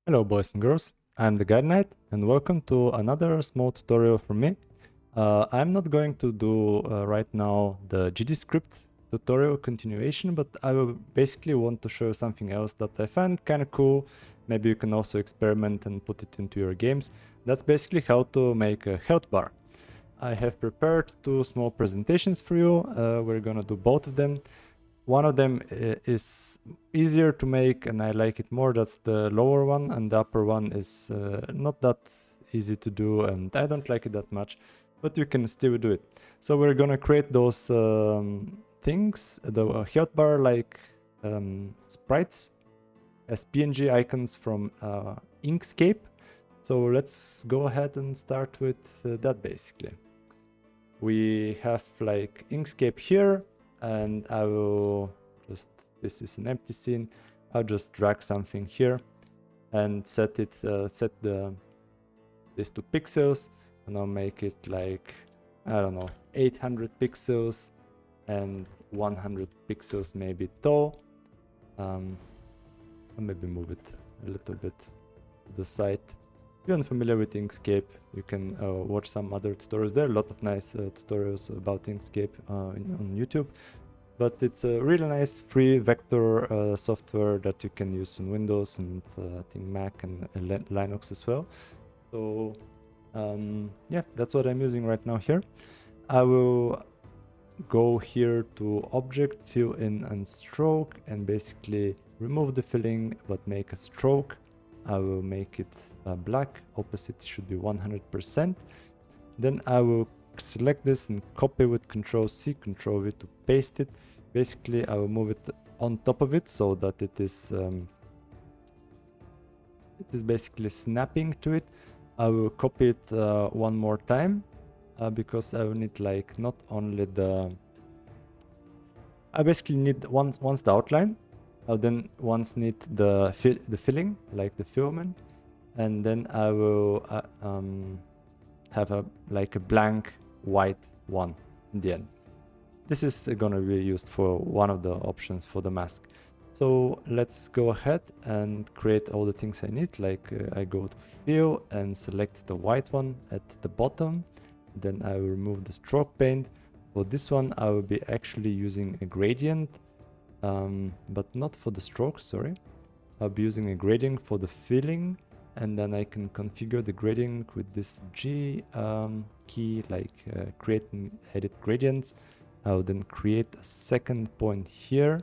Hello boys and girls, I'm the Guide Knight and welcome to another small tutorial from me. I'm not going to do right now the GD script tutorial continuation, but I will basically want to show you something else that I find kind of cool. Maybe you can also experiment and put it into your games. That's basically how to make a health bar. I have prepared two small presentations for you. We're gonna do both of them. One of them is easier to make and I like it more. That's the lower one, and the upper one is not that easy to do and I don't like it that much, but you can still do it. So we're gonna create those things, the health bar like sprites as PNG icons from Inkscape. So let's go ahead and start with that basically. We have like Inkscape here, and I will just, this is an empty scene, I'll just drag something here and set it, this to pixels, and I'll make it like, I don't know, 800 pixels and 100 pixels maybe tall. I'll maybe move it a little bit to the side. If you're unfamiliar with Inkscape, you can watch some other tutorials. There are a lot of nice tutorials about Inkscape on YouTube, but it's a really nice free vector software that you can use on Windows and I think Mac and Linux as well. So yeah, that's what I'm using right now here. I will go here to object, fill in and stroke, and basically remove the filling but make a stroke. I will make it black, opacity should be 100%. Then I will select this and copy with Ctrl+C, Ctrl+V to paste it. Basically I will move it on top of it so that it is basically snapping to it. I will copy it one more time because I will need like not only the, I basically need once the outline, I'll then once need the filling, like the filament, and then I will have a like a blank white one in the end. This is gonna be used for one of the options for the mask. So let's go ahead and create all the things I need. Like I go to fill and select the white one at the bottom. Then I will remove the stroke paint. For this one I will be actually using a gradient, but not for the stroke, sorry. I'll be using a gradient for the filling, and then I can configure the gradient with this G key, like create and edit gradients. I'll then create a second point here,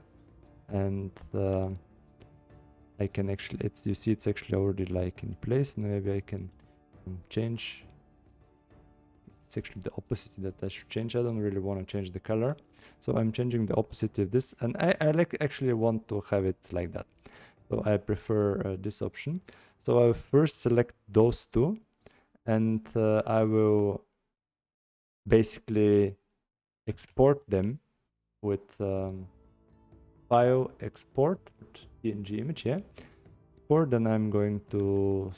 and I can actually, you see it's actually already like in place. Maybe I can change. It's actually the opposite that I should change. I don't really want to change the color, so I'm changing the opposite of this, and I like actually want to have it like that. So I prefer this option. So I'll first select those two, and I will basically export them with file export PNG image, yeah. Export, then I'm going to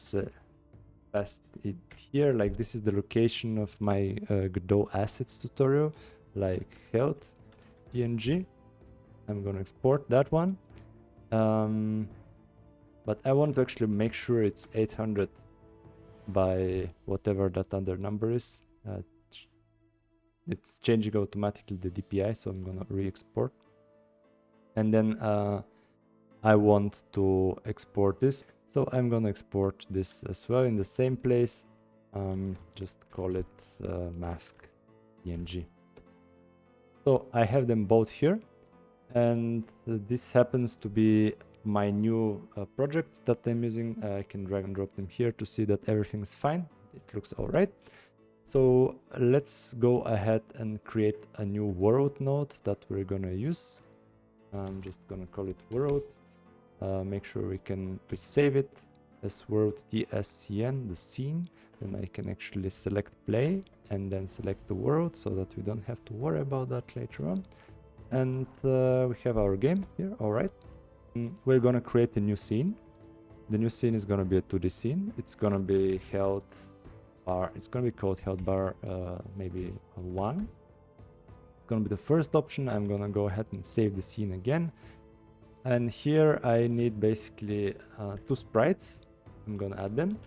paste it here, like this is the location of my Godot assets tutorial, like health PNG. I'm gonna export that one. But I want to actually make sure it's 800 by whatever that other number is. It's changing automatically the DPI, so I'm gonna re-export. And then I want to export this, so I'm gonna export this as well in the same place. Just call it mask PNG. So I have them both here, and this happens to be my new project that I'm using. I can drag and drop them here to see that everything's fine. It looks all right. So let's go ahead and create a new world node that we're gonna use. I'm just gonna call it world. Make sure we save it as world DSCN, the scene. Then I can actually select play and then select the world so that we don't have to worry about that later on. And we have our game here, all right. We're gonna create a new scene. The new scene is gonna be a 2D scene. It's gonna be health bar. It's gonna be called health bar maybe 1. It's gonna be the first option. I'm gonna go ahead and save the scene again. And here I need basically two sprites. I'm gonna add them,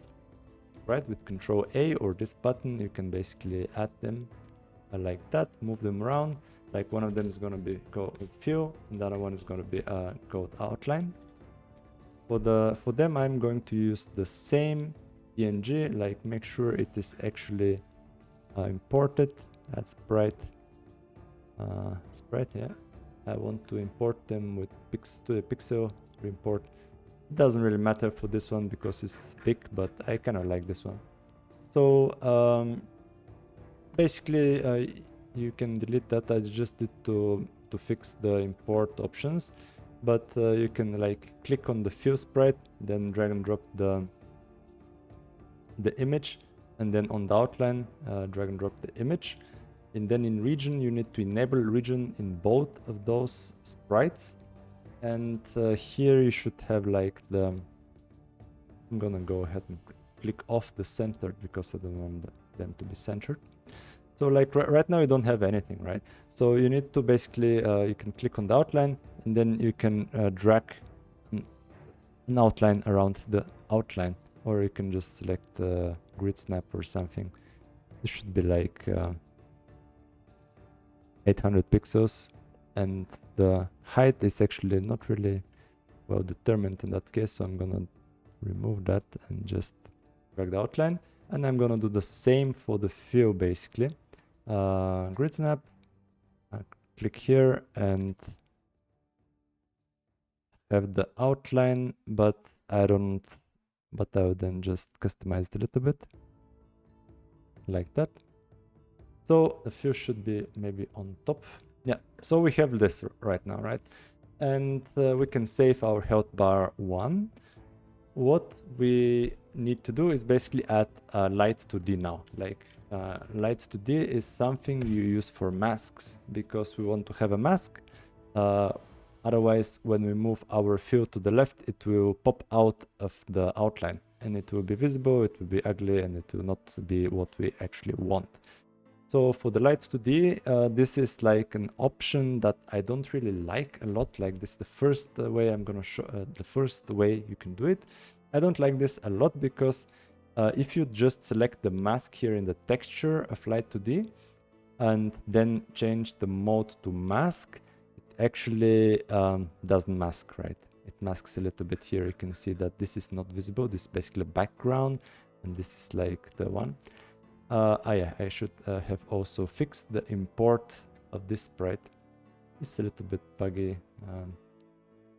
right? With Control A or this button, you can basically add them like that, move them around. Like one of them is gonna be go with fill, and the other one is gonna be go with outline. For them, I'm going to use the same PNG. Like make sure it is actually imported. Add sprite. Sprite, yeah. I want to import them with to the pixel. Import. It doesn't really matter for this one because it's big, but I kind of like this one. So basically, you can delete that. I just did to fix the import options, but you can like click on the fill sprite, then drag and drop the image, and then on the outline, drag and drop the image. And then in region, you need to enable region in both of those sprites. And here you should have like the, I'm gonna go ahead and click off the centered because I don't want them to be centered. So like right now you don't have anything, right? So you need to basically, you can click on the outline and then you can drag an outline around the outline, or you can just select grid snap or something. This should be like 800 pixels, and the height is actually not really well determined in that case, so I'm gonna remove that and just drag the outline. And I'm gonna do the same for the fill basically. Grid snap, click here and have the outline, but I will then just customize it a little bit like that. So the fill should be maybe on top. Yeah, so we have this right now, right? And we can save our health bar 1. What we need to do is basically add light to D now. Like light to D is something you use for masks because we want to have a mask. Otherwise, when we move our fill to the left, it will pop out of the outline and it will be visible, it will be ugly, and it will not be what we actually want. So for the light to D, this is like an option that I don't really like a lot. Like this is the first way I'm gonna show, the first way you can do it. I don't like this a lot because if you just select the mask here in the texture of light to D and then change the mode to mask, it actually doesn't mask, right? It masks a little bit here. You can see that this is not visible. This is basically a background, and this is like the one. Yeah, I should have also fixed the import of this sprite. It's a little bit buggy.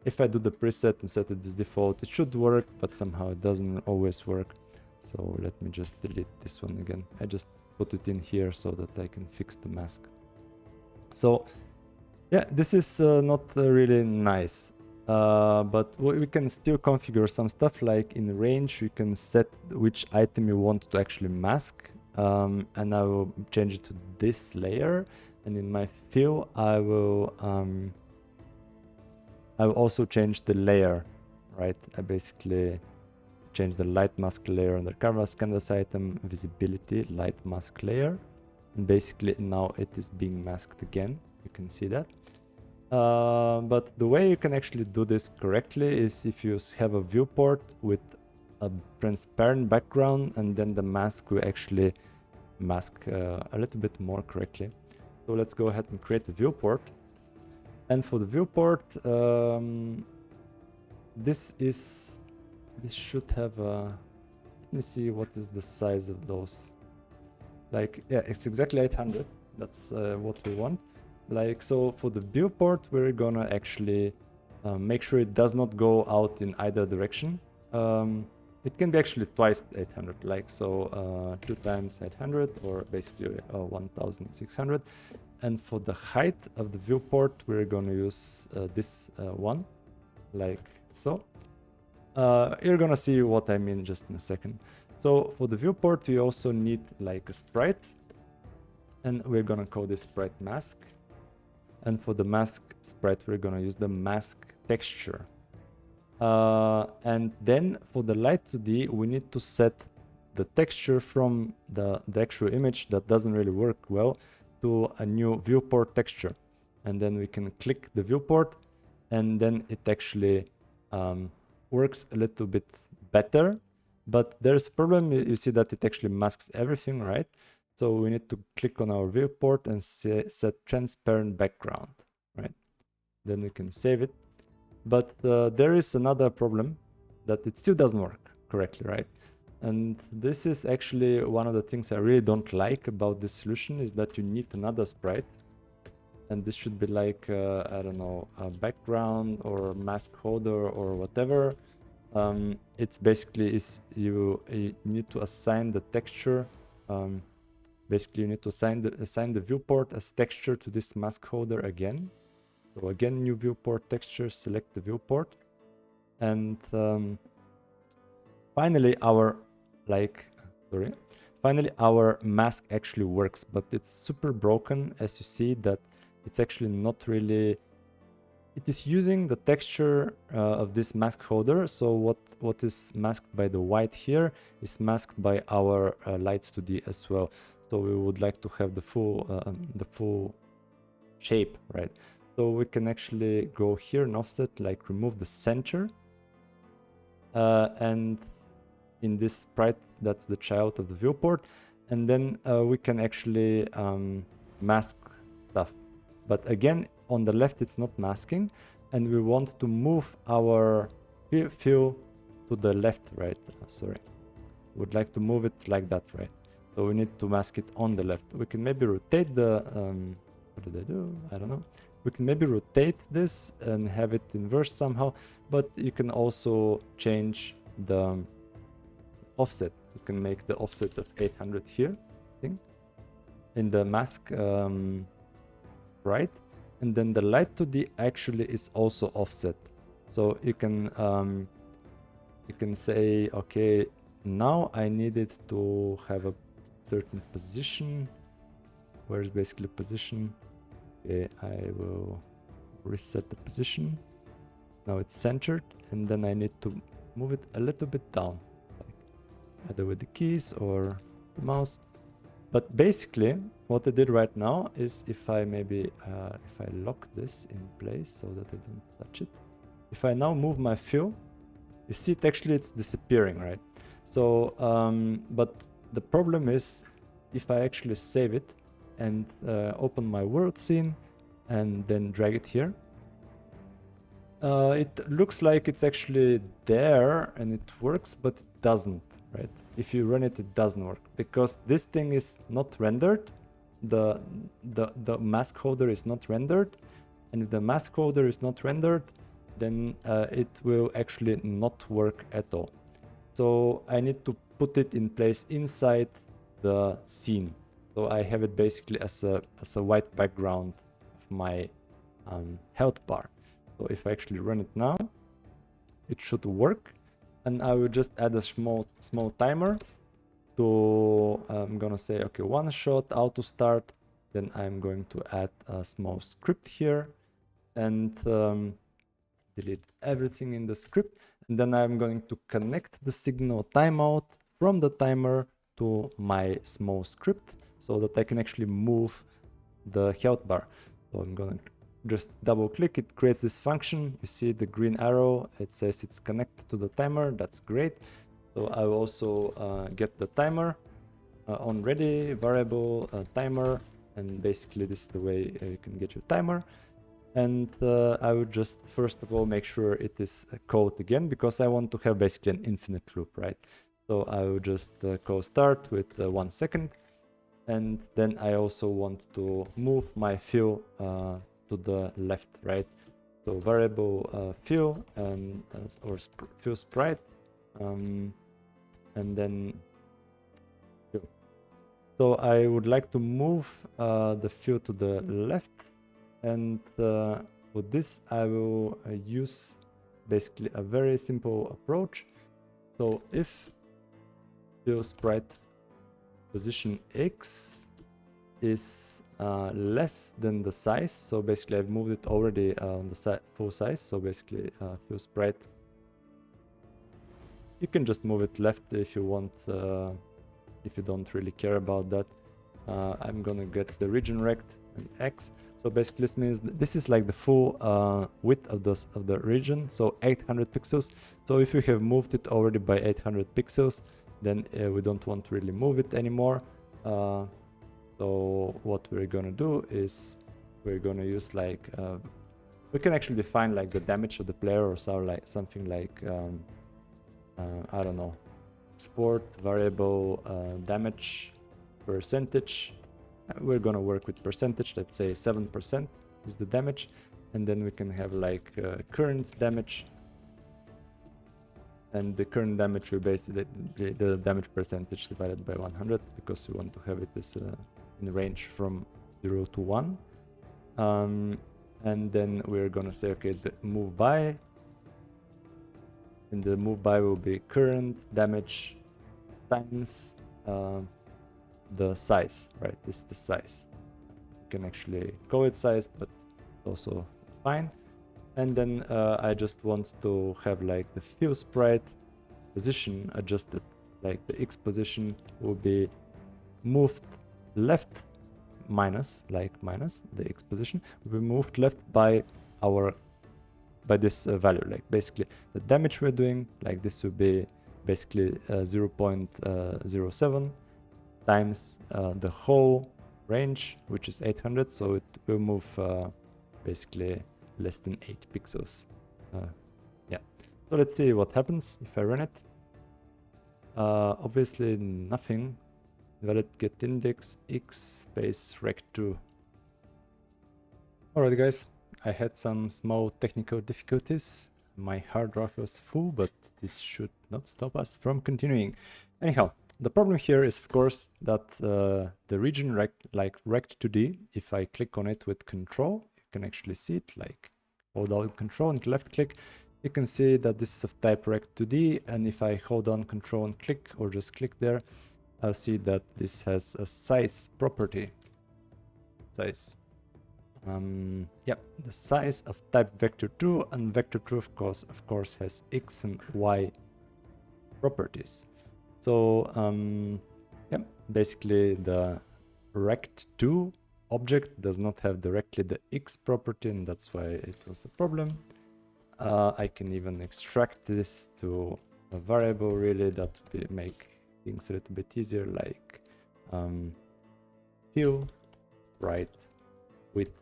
If I do the preset and set it as default, it should work, but somehow it doesn't always work. So let me just delete this one again. I just put it in here so that I can fix the mask. So yeah, this is not really nice. But we can still configure some stuff, like in range, you can set which item you want to actually mask. And I will change it to this layer, and in my fill I will also change the layer, right? I basically change the light mask layer on the canvas item visibility light mask layer, and basically now it is being masked again. You can see that. But the way you can actually do this correctly is if you have a viewport with a transparent background, and then the mask will actually mask a little bit more correctly. So let's go ahead and create a viewport. And for the viewport, this should have a, let me see what is the size of those. Like, yeah, it's exactly 800. That's what we want. Like, so for the viewport, we're gonna actually make sure it does not go out in either direction. It can be actually twice 800, like so 2 times 800, or basically 1600. And for the height of the viewport, we're going to use this one, like so. You're going to see what I mean just in a second. So for the viewport, we also need like a sprite, and we're going to call this sprite mask. And for the mask sprite, we're going to use the mask texture. And then for the light 2D, we need to set the texture from the actual image that doesn't really work well to a new viewport texture. And then we can click the viewport, and then it actually works a little bit better. But there's a problem. You see that it actually masks everything, right? So we need to click on our viewport and set transparent background, right? Then we can save it. But there is another problem, that it still doesn't work correctly, right? And this is actually one of the things I really don't like about this solution, is that you need another sprite. And this should be like, I don't know, a background or MaskHolder or whatever. It's basically you need to assign the texture. Basically, you need to assign the viewport as texture to this MaskHolder again. So again, new viewport texture, select the viewport. And finally, our mask actually works, but it's super broken, as you see that it's actually not really. It is using the texture of this MaskHolder. So what is masked by the white here is masked by our light 2D as well. So we would like to have the full shape, right? So we can actually go here and offset, like remove the center. And in this sprite, that's the child of the viewport. And then we can actually mask stuff. But again, on the left, it's not masking. And we want to move our fill to the left, right? Sorry. Would like to move it like that, right? So we need to mask it on the left. We can maybe rotate the... what did I do? I don't know. We can maybe rotate this and have it inverse somehow, but you can also change the offset. You can make the offset of 800 here, I think, in the mask sprite. And then the light 2D actually is also offset. So you can say, okay, now I need it to have a certain position. Where's basically position? Okay, I will reset the position. Now it's centered, and then I need to move it a little bit down, like either with the keys or the mouse. But basically, what I did right now is if I maybe if I lock this in place so that I don't touch it. If I now move my fill, you see it actually it's disappearing, right? So, but the problem is if I actually save it and open my world scene and then drag it here, it looks like it's actually there and it works, but it doesn't, right? If you run it, it doesn't work because this thing is not rendered. The MaskHolder is not rendered, and if the MaskHolder is not rendered, then it will actually not work at all. So I need to put it in place inside the scene. So I have it basically as a white background of my health bar. So if I actually run it now, it should work. And I will just add a small timer to, I'm gonna say, okay, one shot, auto start. Then I'm going to add a small script here and delete everything in the script. And then I'm going to connect the signal timeout from the timer to my small script so that I can actually move the health bar. So I'm gonna just double click, it creates this function. You see the green arrow, it says it's connected to the timer. That's great. So I will also get the timer on ready variable timer, and basically this is the way you can get your timer. And I would just first of all make sure it is code again, because I want to have basically an infinite loop, right? So I will just call start with 1 second, and then I also want to move my fill to the left, right? So variable fill and or fill sprite, and then fill. So I would like to move the fill to the left, and with this I will use basically a very simple approach. So if fill sprite position X is less than the size, so basically I've moved it already on the full size, so basically fill sprite, you can just move it left if you want, if you don't really care about that. I'm gonna get the region rect and X. So basically this means this is like the full width of the region, so 800 pixels. So if we have moved it already by 800 pixels, then we don't want to really move it anymore. So what we're gonna do is we're gonna use like we can actually define like the damage of the player or so, like something like I don't know, export variable damage percentage. We're gonna work with percentage. Let's say 7% is the damage, and then we can have like current damage, and the current damage will basically the damage percentage divided by 100, because we want to have it as in the range from 0 to 1. And then we're gonna say, okay, the move by, and the move by will be current damage times the size, right? This is the size. You can actually call it size, but also fine. And then I just want to have like the fill sprite position adjusted, like the X position will be moved left minus, like minus the X position will be moved left by this value, like basically the damage we're doing, like this will be basically 0.07 times the whole range, which is 800, so it will move basically less than 8 pixels. Yeah, so let's see what happens if I run it. Obviously nothing. Valid get index x space rect2. Alright guys, I had some small technical difficulties. My hard drive was full, but this should not stop us from continuing. Anyhow, the problem here is of course that the region like rect2d, if I click on it with control, you can actually see it, like hold down control and left click, you can see that this is of type rect2d, and if I hold down control and click, or just click there, I'll see that this has a size property. Size. Yeah, the size of type vector2, and vector2 of course has x and y properties. So yeah, basically the rect2 object does not have directly the x property, and that's why it was a problem. I can even extract this to a variable really that will make things a little bit easier, like fill sprite width.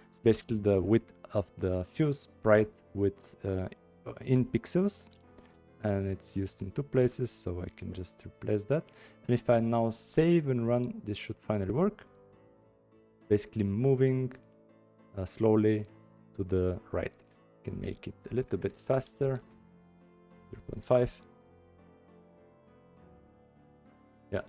It's basically the width of the fill sprite width in pixels, and it's used in 2 places, so I can just replace that. And if I now save and run, this should finally work. Basically moving slowly to the right. You can make it a little bit faster, 0.5. Yeah,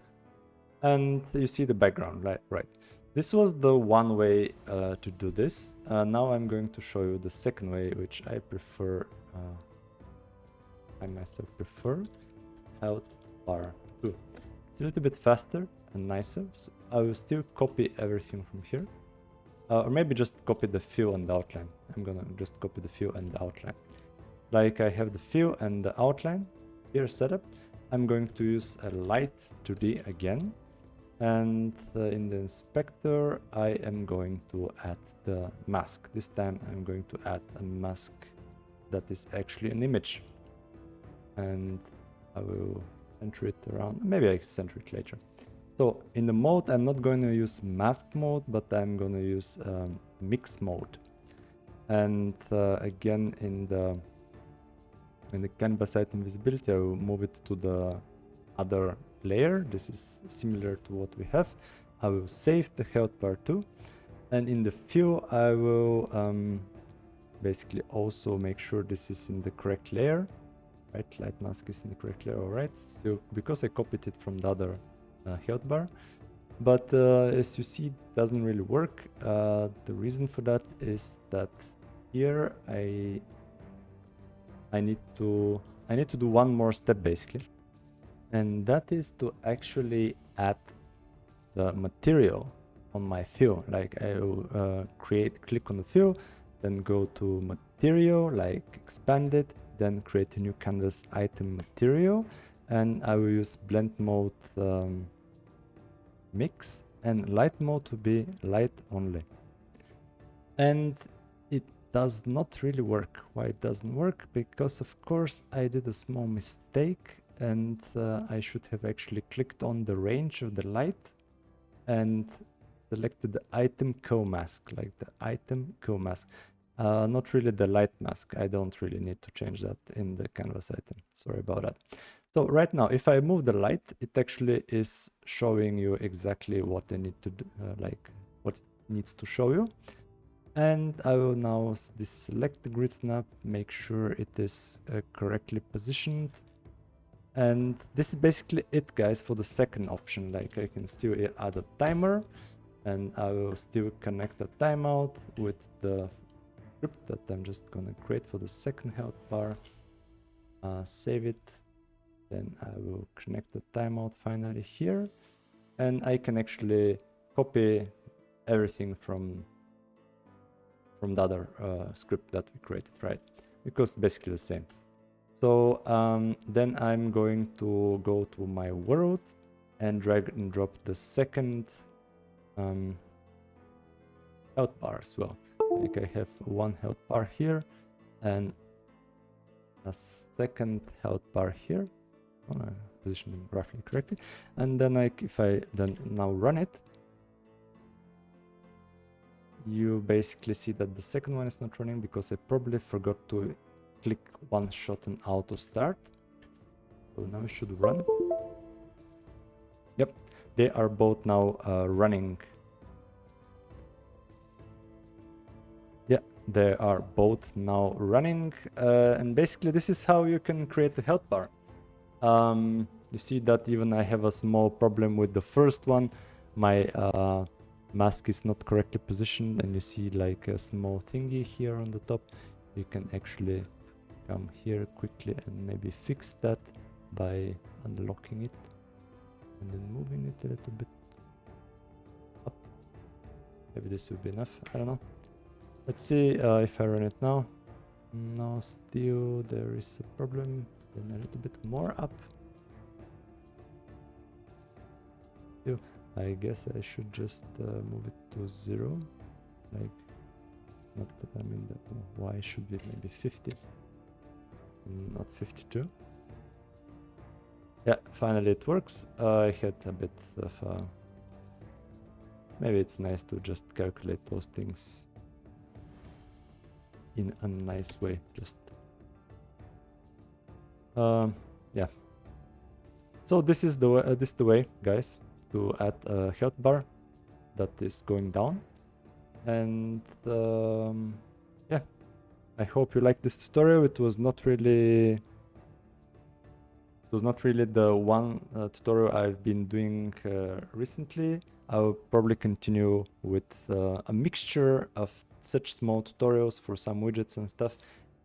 and you see the background, right? This was the one way to do this. Now I'm going to show you the second way, which I prefer. I myself prefer health bar 2. It's a little bit faster and nicer. So I will still copy everything from here, or maybe just copy the fill and the outline. I'm gonna just copy the fill and the outline. Like I have the fill and the outline here set up. I'm going to use a light 2D again, and in the inspector I am going to add the mask. This time I'm going to add a mask that is actually an image, and I will center it around. Maybe I center it later. So in the mode, I'm not going to use mask mode, but I'm going to use mix mode. And again, in the canvas item visibility, I will move it to the other layer. This is similar to what we have. I will save the health bar 2, and in the fill, I will basically also make sure this is in the correct layer. Right, light mask is in the correct layer. All right. So because I copied it from the other health bar, but as you see, it doesn't really work. The reason for that is that here I need to do one more step basically, and that is to actually add the material on my fill. Like I will click on the fill, then go to material, like expand it, then create a new canvas item material, and I will use blend mode mix and light mode to be light only. And it does not really work. Why it doesn't work? Because of course I did a small mistake, and I should have actually clicked on the range of the light and selected the item co-mask, like the item co-mask. Not really the light mask. I don't really need to change that in the canvas item. Sorry about that. So right now, if I move the light, it actually is showing you exactly what I need to do, like what it needs to show you. And I will now deselect the grid snap, make sure it is correctly positioned. And this is basically it, guys, for the second option. Like I can still add a timer, and I will still connect the timeout with the script that I'm just gonna create for the second health bar. Save it. Then I will connect the timeout finally here, and I can actually copy everything from the other script that we created, right? Because it's basically the same. So then I'm going to go to my world and drag and drop the second health bar as well. Like I have one health bar here and a second health bar here. I position them roughly correctly. And then if I then now run it, you basically see that the second one is not running because I probably forgot to click one shot and auto start. So now it should run. Yep, they are both now running. Yeah, they are both now running. And basically this is how you can create a health bar. You see that even I have a small problem with the first one. My mask is not correctly positioned, and you see like a small thingy here on the top. You can actually come here quickly and maybe fix that by unlocking it and then moving it a little bit up. Maybe this will be enough, I don't know. Let's see if I run it now. No, still there is a problem. Then a little bit more up. Still, I guess I should just move it to 0. Like, not that I mean, why should be maybe 50? Not 52. Yeah, finally it works. I had a bit of maybe it's nice to just calculate those things in a nice way. Just yeah. So this is the way, guys, to add a health bar that is going down. And yeah, I hope you liked this tutorial. It was not really the one tutorial I've been doing recently. I'll probably continue with a mixture of such small tutorials for some widgets and stuff,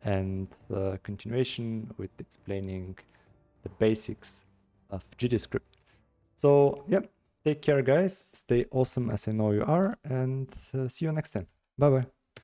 and continuation with explaining the basics of GDScript. So yeah, take care, guys. Stay awesome as I know you are, and see you next time. Bye bye.